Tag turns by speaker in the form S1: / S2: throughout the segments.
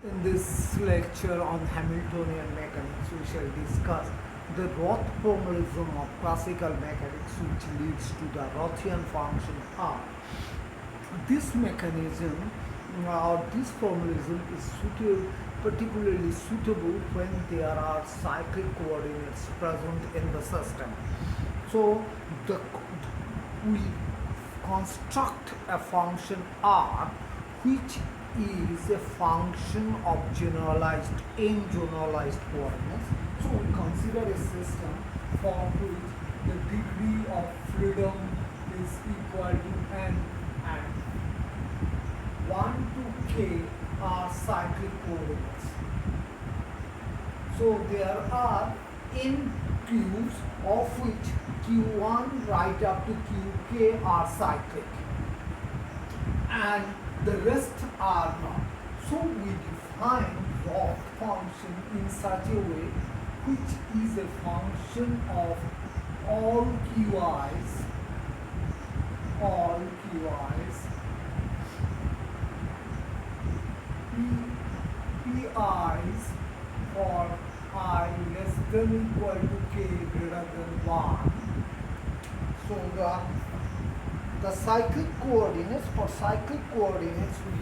S1: In this lecture on Hamiltonian mechanics, we shall discuss the Routh formalism of classical mechanics, which leads to the Routhian function R. This mechanism or this formalism is particularly suitable when there are cyclic coordinates present in the system. So the, we construct a function R which is a function of generalized n generalized coordinates. So we consider a system for which the degree of freedom is equal to n and 1 to k are cyclic coordinates. So there are n cubes of which q1 right up to qk are cyclic and the rest are not. So we define Routh function in such a way which is a function of all qi's pi's for I less than equal to k greater than 1. So the cyclic coordinates, for cyclic coordinates we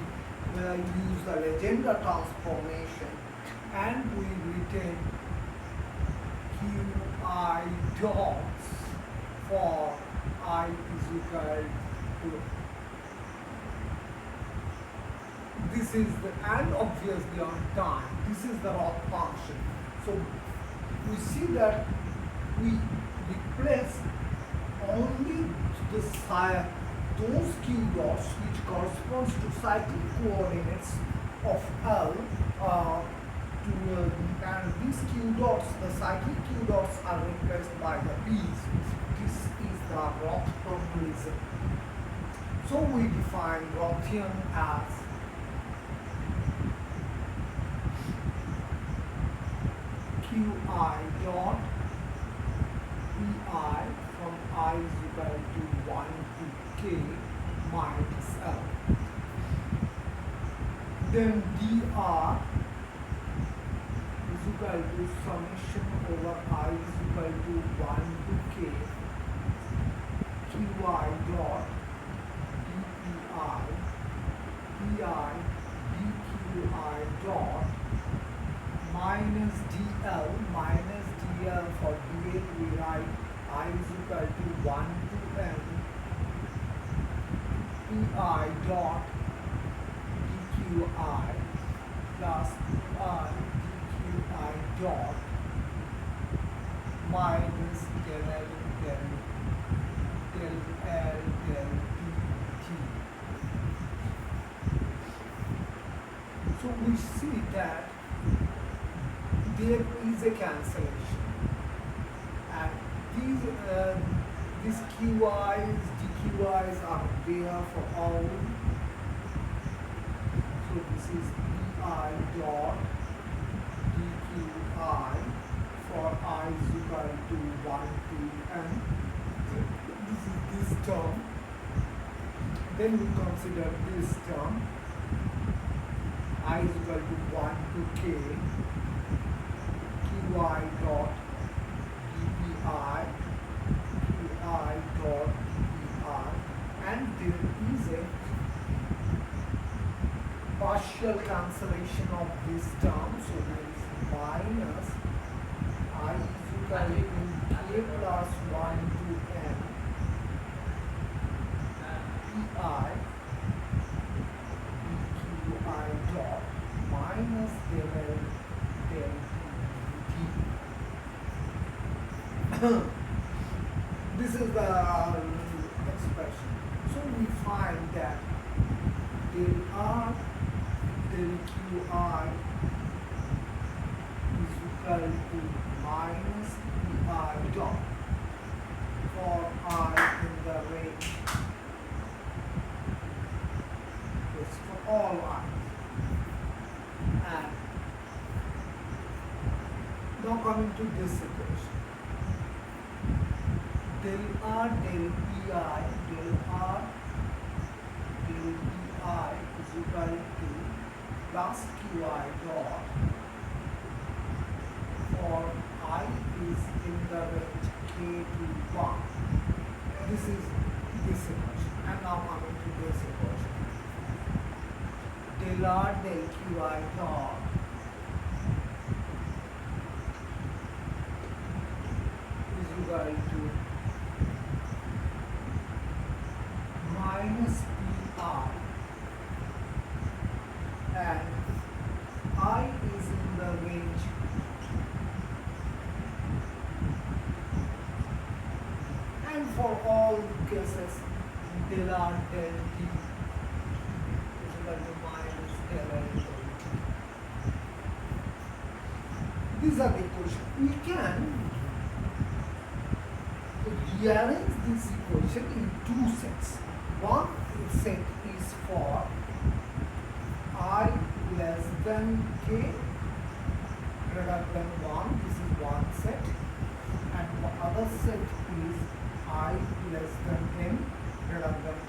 S1: use the Legendre transformation and we retain qi dots for I is equal to this is the, and obviously on time, this is the Routh function. So we see that we replace only those q dots which corresponds to cyclic coordinates of L and these q dots, the cyclic q dots are replaced by the p's. This is the Routh formalism. So we define Routhian as qi dot pi from I is equal to 1 to k minus L. Then dr is equal to summation over I is equal to 1 to k qi dot pi dqi dot minus dl for dl we write I is equal to 1 to n pi dot dqi plus pi dqi dot minus del L del L del dt. So we see that there is a cancellation and these qi's, dqi's are there for all. So this is pi dot dqi for I is equal to 1 to n. This is this term. Then we consider this term I is equal to 1 to k qi dot dpi dot dpi, and there is a partial cancellation of this term, so there is minus I is equal to k plus 1 to n pi dqi dot minus del L del dt. This is the expression. So we find that del R del qi is equal to minus pi dot for I in the range. It's for all I. And now coming to this equation. Del R del pi del R del pi is equal to plus qi dot for I is in the range k to 1. This is this equation. And now coming to this equation. Del R del qi dot is equal to minus pi, and I is in the range and for all cases del R del t is equal to minus del R del t. These are the equations. We can rearrange this equation in two sets. One set is for I less than k greater than 1. This is one set. And the other set is I less than n greater than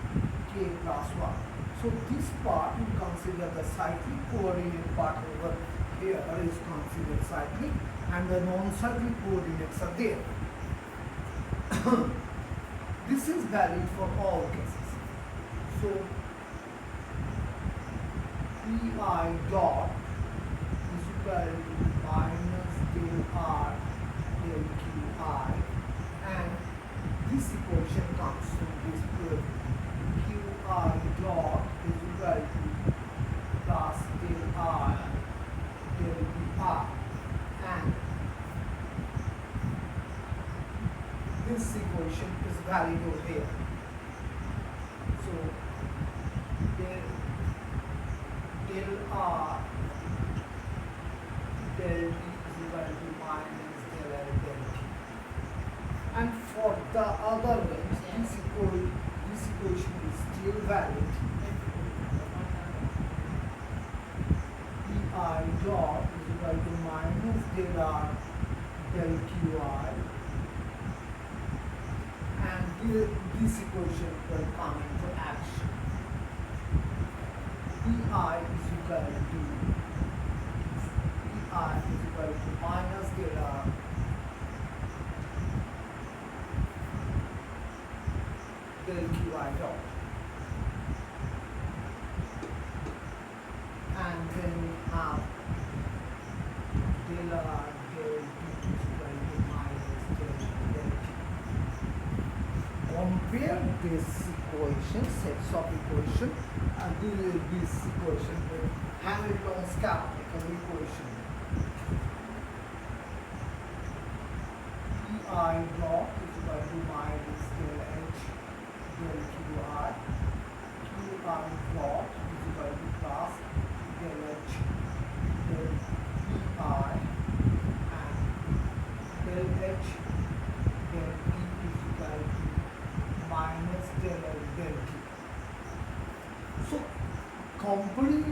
S1: k plus 1. So this part we consider the cyclic coordinate part over here is considered cyclic, and the non-cyclic coordinates are there. This is valid for all cases. So pi dot is equal to minus del R del qi, and this equation comes from this proof. Qi dot is equal to plus del R del pi, and this equation is valid over here. So del R del t is equal to minus del R del t. And for the other range, this equation is still valid. Pi dot is equal to minus del R del qi, and this equation will come into action. Pi is equal to minus del R del qi dot, and then we have del R del t is equal to minus del t. Compare this equation, sets of equation, and this equation with Hamilton's canonical equation. Pi dot is equal to minus del h del qi. Qi dot is equal to plus del h del pi, and del h del t is equal to minus del L del t. So comparing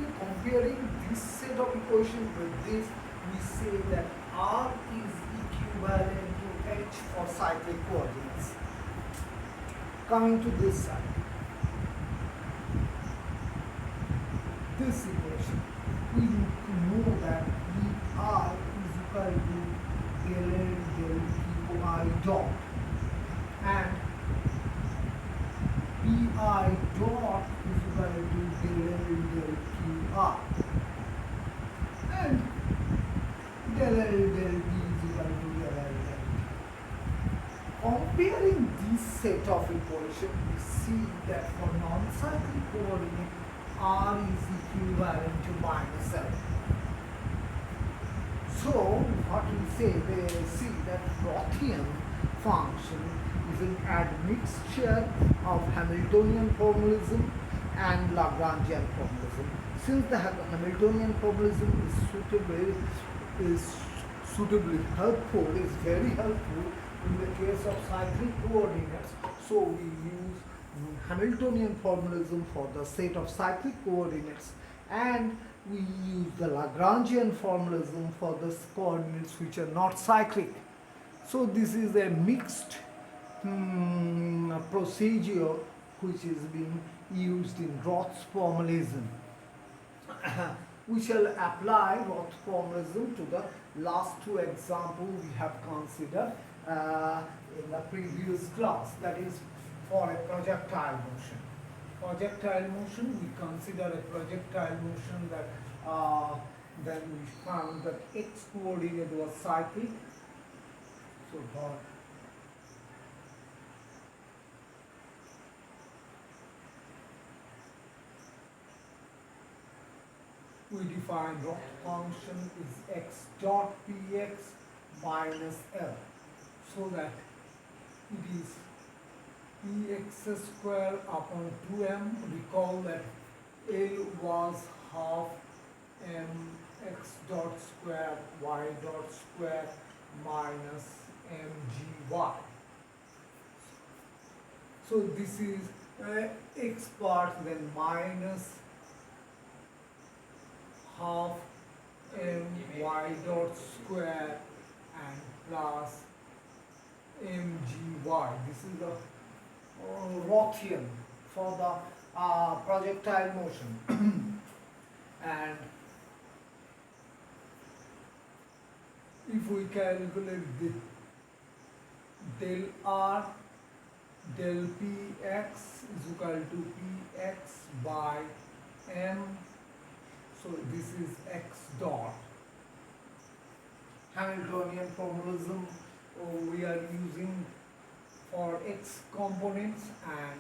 S1: this set of equations with this, we say that R is equivalent to H for cyclic coordinates. Coming to this side, this equation, we know that R is equal to del L del qi dot, and pi dot is equal to del L del qi, and del L del t is equal to del L del t. Comparing this set of equations, we see that for non-cyclic coordinate, R is equivalent to minus L. So what we say, they see that Routhian function is an admixture of Hamiltonian formalism and Lagrangian formalism. Since the Hamiltonian formalism is suitably helpful, is very helpful in the case of cyclic coordinates, so we use Hamiltonian formalism for the set of cyclic coordinates, and we use the Lagrangian formalism for the coordinates which are not cyclic. So this is a mixed procedure which is being used in Routh's formalism. we shall apply Routh formalism to the last two examples we have considered in the previous class, that is for a projectile motion. Projectile motion, we consider a projectile motion that then we found that x coordinate was cyclic. So for we define Routh function is x dot px minus L, so that it is px square upon 2m. Recall that L was half mx dot square y dot square minus mgy. So this is x part, then minus half my dot square and plus mgy. This is the Rothian for the projectile motion. And if we calculate the del r del px is equal to px by m, so this is x dot. Hamiltonian formalism we are using for x components, and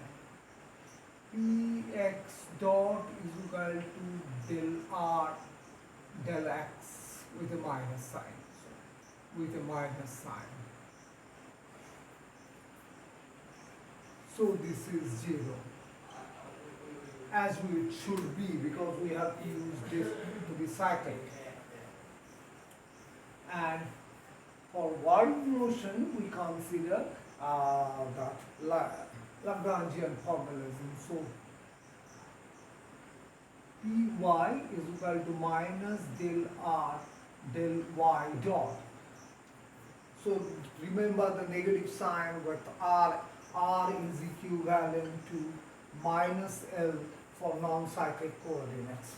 S1: px dot is equal to del r del x with a minus sign. So with a minus sign. So this is 0, as it should be, because we have to use this to be cyclic. And for world motion, we consider the Lagrangian formalism. So Py is equal to minus del r del y dot. So remember the negative sign with r is equivalent to minus L for non-cyclic coordinates.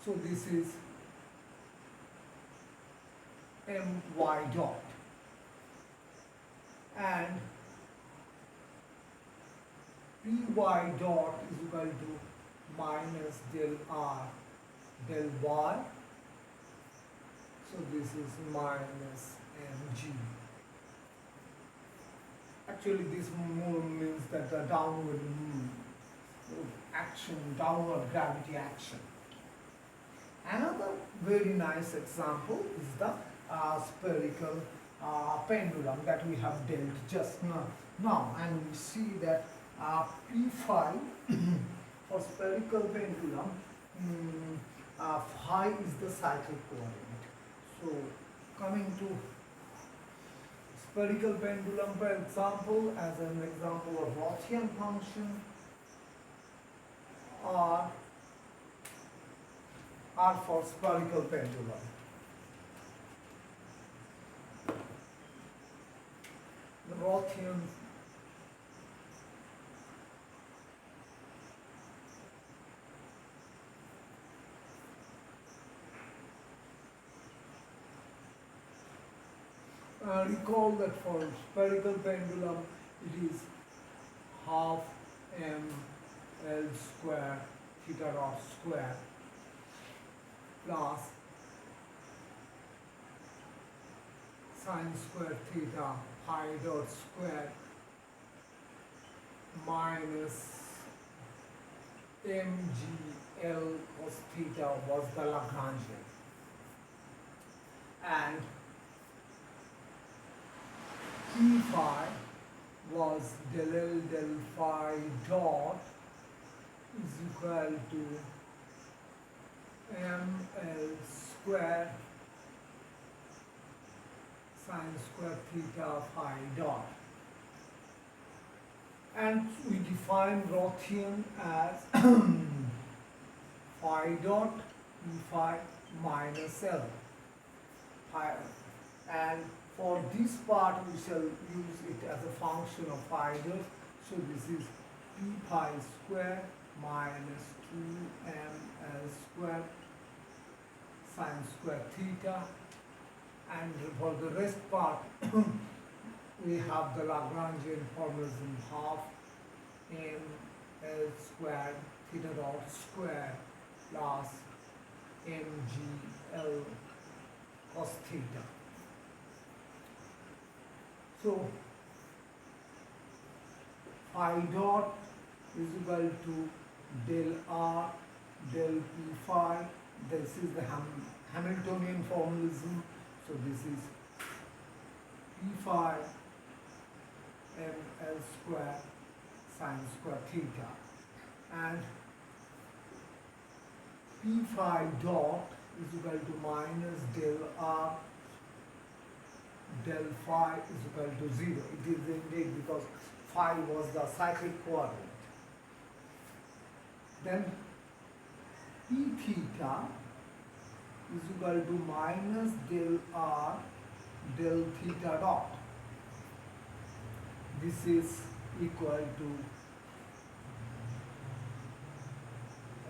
S1: So this is my dot, and py dot is equal to minus del r del y. So this is minus mg. Actually, this means that the downward action, downward gravity action. Another very nice example is the spherical pendulum that we have dealt just now, and we see that p phi for spherical pendulum, phi is the cyclic coordinate. So coming to spherical pendulum, for example, as an example of Rothian function, R for spherical pendulum. The Rothian recall that for spherical pendulum it is half m L square theta dot square plus sine square theta pi dot square minus mg L cos theta was the Lagrangian, and p phi was del L del phi dot is equal to m L square sine square theta phi dot. And we define Rothian as phi dot p phi minus L. And for this part we shall use it as a function of phi dot. So this is p phi square minus 2ml square sine square theta, and for the rest part we have the Lagrangian formalism half ml squared theta dot square plus mgl cos theta. So phi dot is equal to del r del p phi. This is the Hamiltonian formalism. So this is p phi ml square sine square theta, and p phi dot is equal to minus del r del phi is equal to 0. It is indeed because phi was the cyclic coordinate. Then p theta is equal to minus del r del theta dot. This is equal to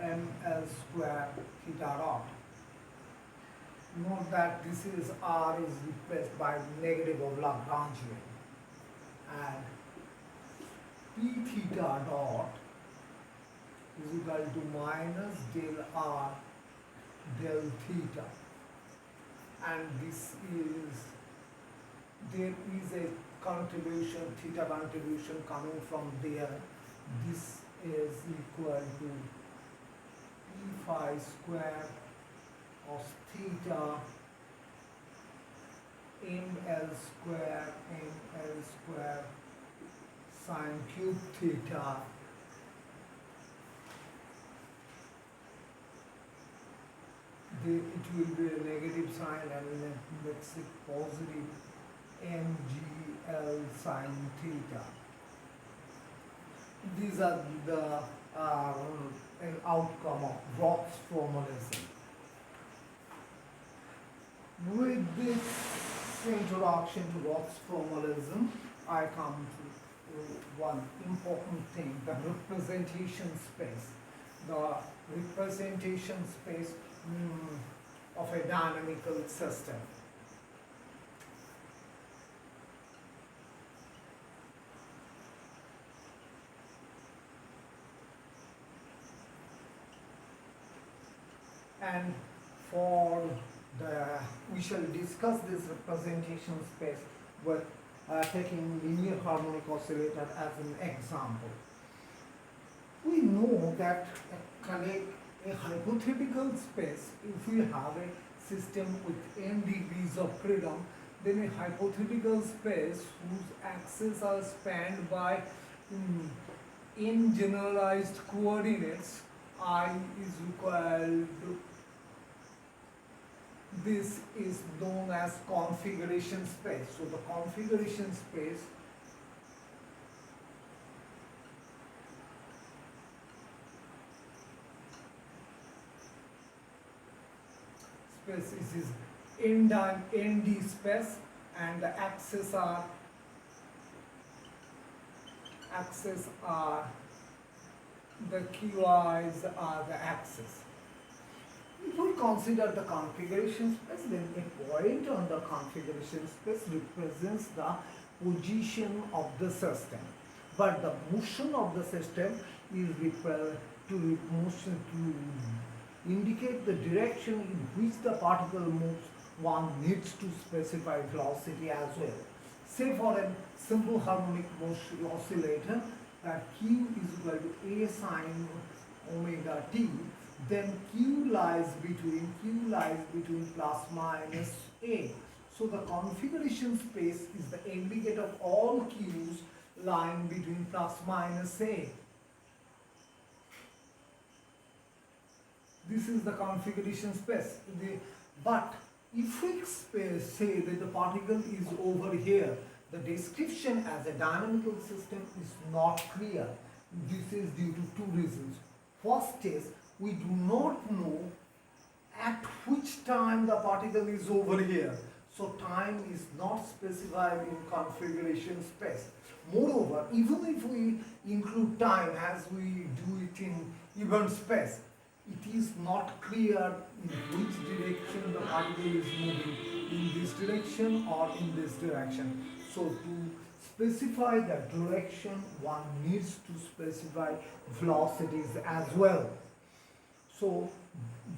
S1: ml square theta dot. Note that this is r is replaced by negative of Lagrangian, and p theta dot is equal to minus del r del theta, and there is a contribution, theta contribution coming from there. This is equal to p phi square cos theta ml square sine cube theta it will be a negative sign, and then let's say positive mgl sine theta. These are the an outcome of Routh's formalism. With this introduction to Routh's formalism, I come to one important thing: the representation space. The representation space of a dynamical system. And we shall discuss this representation space with taking linear harmonic oscillator as an example. We know that a hypothetical space, if we have a system with n degrees of freedom, then a hypothetical space whose axes are spanned by n generalized coordinates, I is equal to, this is known as configuration space. So the configuration space is ND space, and the axes are the QIs are the axes. If we consider the configuration space, then a point on the configuration space represents the position of the system, but the motion of the system is to indicate the direction in which the particle moves. One needs to specify velocity as well. Say for a simple harmonic oscillator that Q is equal to A sine omega t, then Q lies between plus minus A. So the configuration space is the aggregate of all Q's lying between plus minus A. This is the configuration space. But if we say that the particle is over here, the description as a dynamical system is not clear. This is due to two reasons. First is, we do not know at which time the particle is over here. So time is not specified in configuration space. Moreover, even if we include time as we do it in event space. It is not clear in which direction the particle is moving, in this direction or in this direction. So to specify the direction, one needs to specify velocities as well. So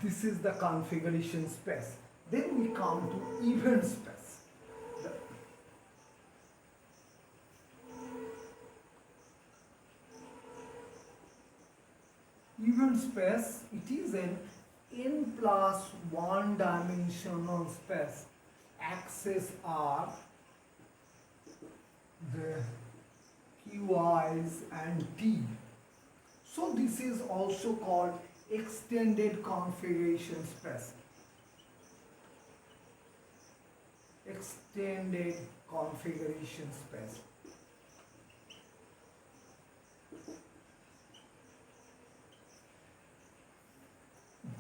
S1: this is the configuration space. Then we come to event space. Event space, it is an n plus one dimensional space. Axes are the q's and t. So this is also called extended configuration space. Extended configuration space.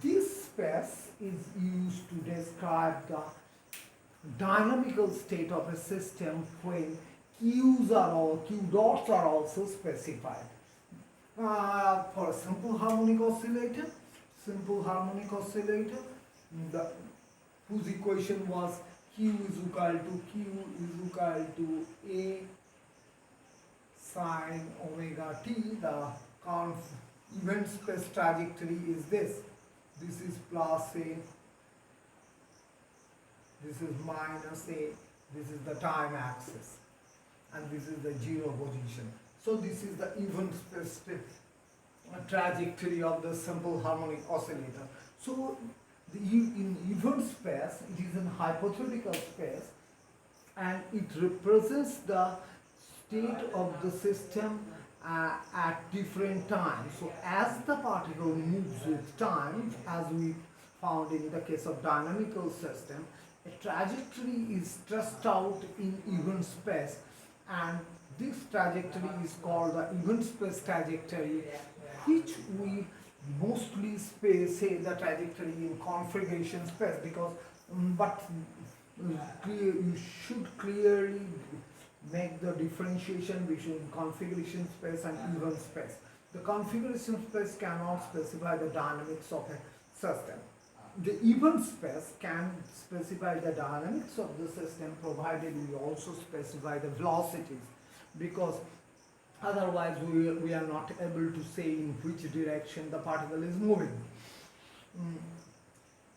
S1: This space is used to describe the dynamical state of a system when Q dots are also specified. For a simple harmonic oscillator, whose equation was Q is equal to A sine omega t, the event space trajectory is this. This is plus A, this is minus A, this is the time axis, and this is the zero position. So this is the event space trajectory of the simple harmonic oscillator. So in event space, it is in hypothetical space, and it represents the state of the system at different times. So as the particle moves with time, as we found in the case of dynamical system, a trajectory is traced out in event space, and this trajectory is called the event space trajectory, which we mostly say the trajectory in configuration space, because you should clearly make the differentiation between configuration space and event space. The configuration space cannot specify the dynamics of a system. The event space can specify the dynamics of the system, provided we also specify the velocities, because otherwise we are not able to say in which direction the particle is moving.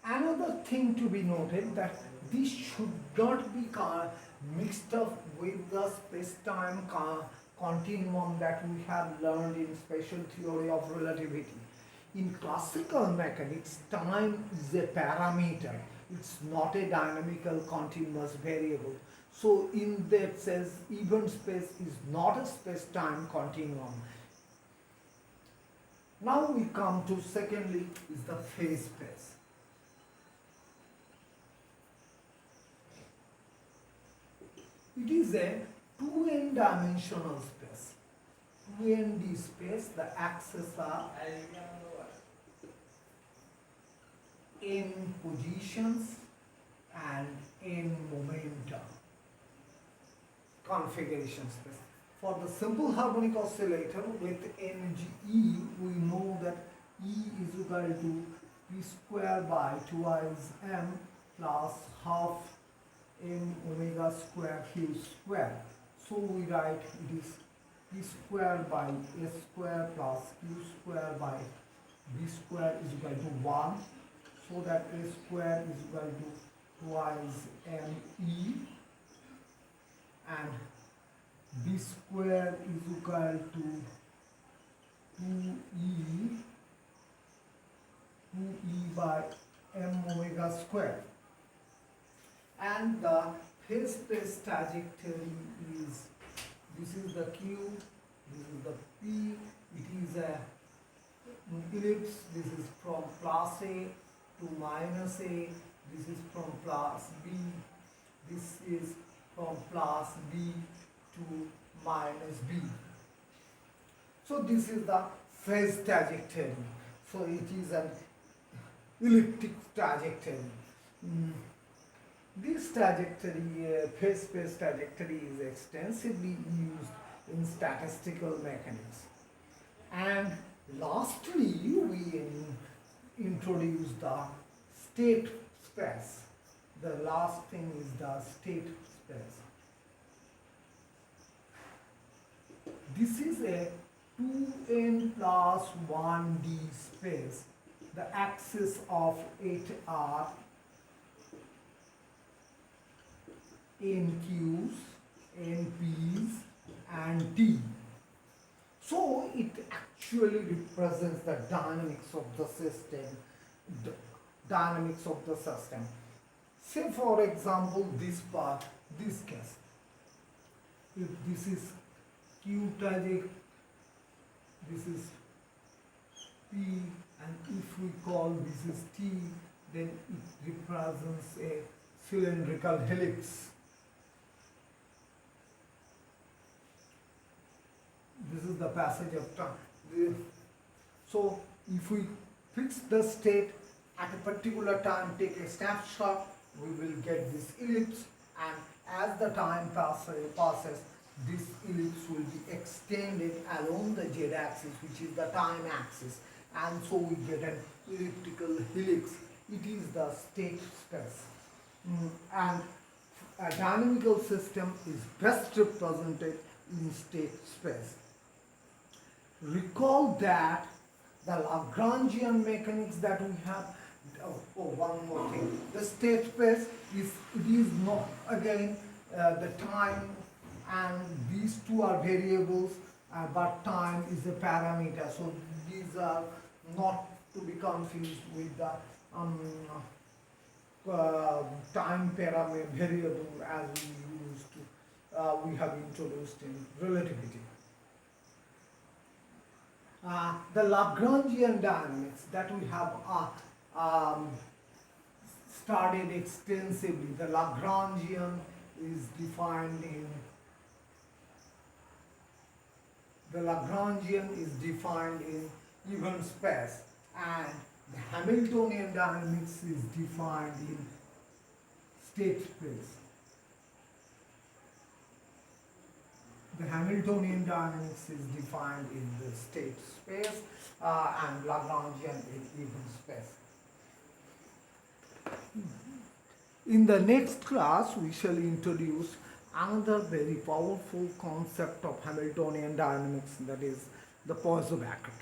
S1: Another thing to be noted, that this should not be mixed up with the space-time continuum that we have learned in special theory of relativity. In classical mechanics, time is a parameter. It's not a dynamical continuous variable. So in that sense, event space is not a space-time continuum. Now we come to secondly is the phase space. It is a 2n dimensional space. 2n space, the axes are n positions and n momenta. Configuration space. For the simple harmonic oscillator with NGE, we know that E is equal to P square by 2is m plus half m omega square q square. So we write it is P square by S square plus Q square by B square is equal to 1. So that A square is equal to twice me, and B square is equal to 2e by m omega square. And the phase space trajectory is, this is the Q, this is the P, it is a ellipse, this is from plus A to minus A, this is from plus B, this is from plus B to minus B. So this is the phase trajectory. So it is an elliptic trajectory. This trajectory, phase space trajectory, is extensively used in statistical mechanics. And Lastly, we introduce the state space. The last thing is the state space. This is a 2n plus 1d space. The axis of it are nq's, np's and t. So it actually represents the dynamics of the system, the dynamics of the system. Say for example this part, this case. If this is q tragic, this is p, and if we call this is t, then it represents a cylindrical helix. This is the passage of time. So if we fix the state at a particular time, take a snapshot, we will get this ellipse, and as the time passes, this ellipse will be extended along the z-axis, which is the time axis, and so we get an elliptical helix. It is the state space. And a dynamical system is best represented in state space. Recall that the Lagrangian mechanics that we have, one more thing, the state space is not again the time, and these two are variables, but time is a parameter, so these are not to be confused with the time parameter variable as we have introduced in relativity. The Lagrangian dynamics that we have studied extensively. The Lagrangian is defined in even space, and the Hamiltonian dynamics is defined in state space. The Hamiltonian dynamics is defined in the state space, and Lagrangian in even space. In the next class, we shall introduce another very powerful concept of Hamiltonian dynamics, that is the Poisson bracket.